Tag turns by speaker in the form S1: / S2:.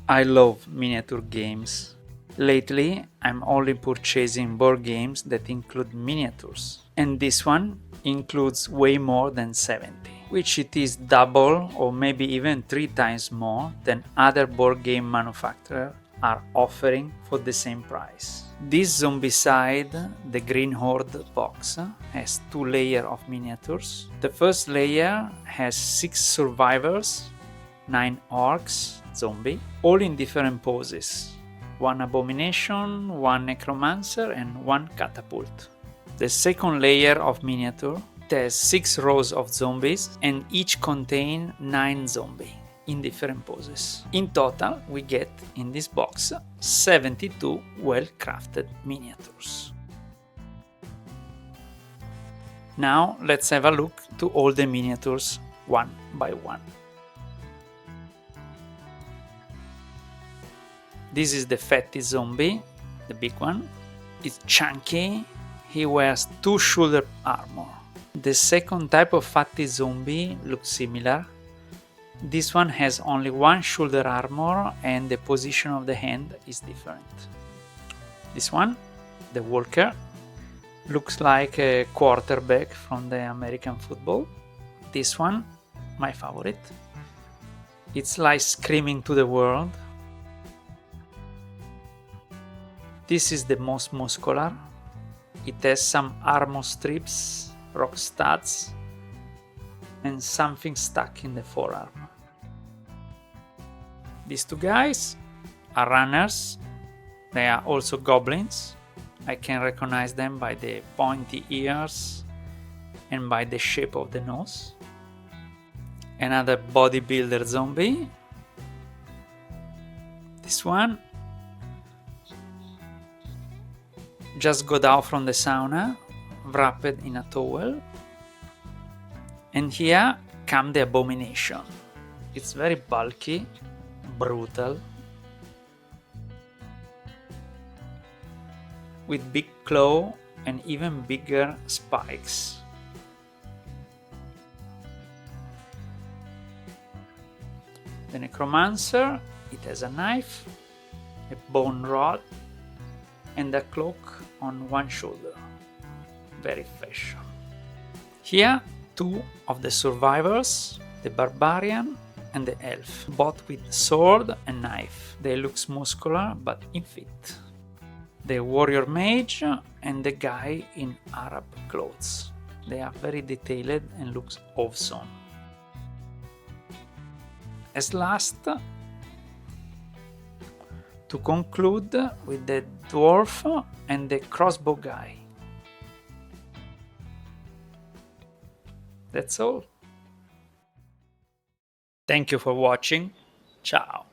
S1: I love miniature games. Lately, I'm only purchasing board games that include miniatures, and this one includes way more than 70, which it is double or maybe even 3 times more than other board game manufacturers are offering for the same price. This Zombicide, the Green Horde box, has 2 layers of miniatures. The first layer has 6 survivors, 9 orcs, zombie, all in different poses. 1 abomination, 1 necromancer, and 1 catapult. The second layer of miniature has 6 rows of zombies and each contain 9 zombies in different poses. In total, we get in this box 72 well-crafted miniatures. Now let's have a look to all the miniatures one by one. This is the fatty zombie, the big one. It's chunky. He wears 2 shoulder armor. The second type of fatty zombie looks similar. This one has only 1 shoulder armor and the position of the hand is different. This one, the walker, looks like a quarterback from the American football. This one, my favorite. It's like screaming to the world. This is the most muscular. It has some armor strips, rock studs, and something stuck in the forearm. These 2 guys are runners. They are also goblins. I can recognize them by the pointy ears and by the shape of the nose. Another bodybuilder zombie. This one just got out from the sauna, wrapped in a towel. And here comes the abomination. It's very bulky, brutal, with big claw and even bigger spikes. The necromancer, it has a knife, a bone rod, and a cloak on one shoulder. Very fashion. Here, 2 of the survivors, the barbarian and the elf, both with sword and knife. They look muscular but in fit. The warrior mage and the guy in Arab clothes. They are very detailed and looks awesome. As last, to conclude with the dwarf and the crossbow guy. That's all. Thank you for watching. Ciao.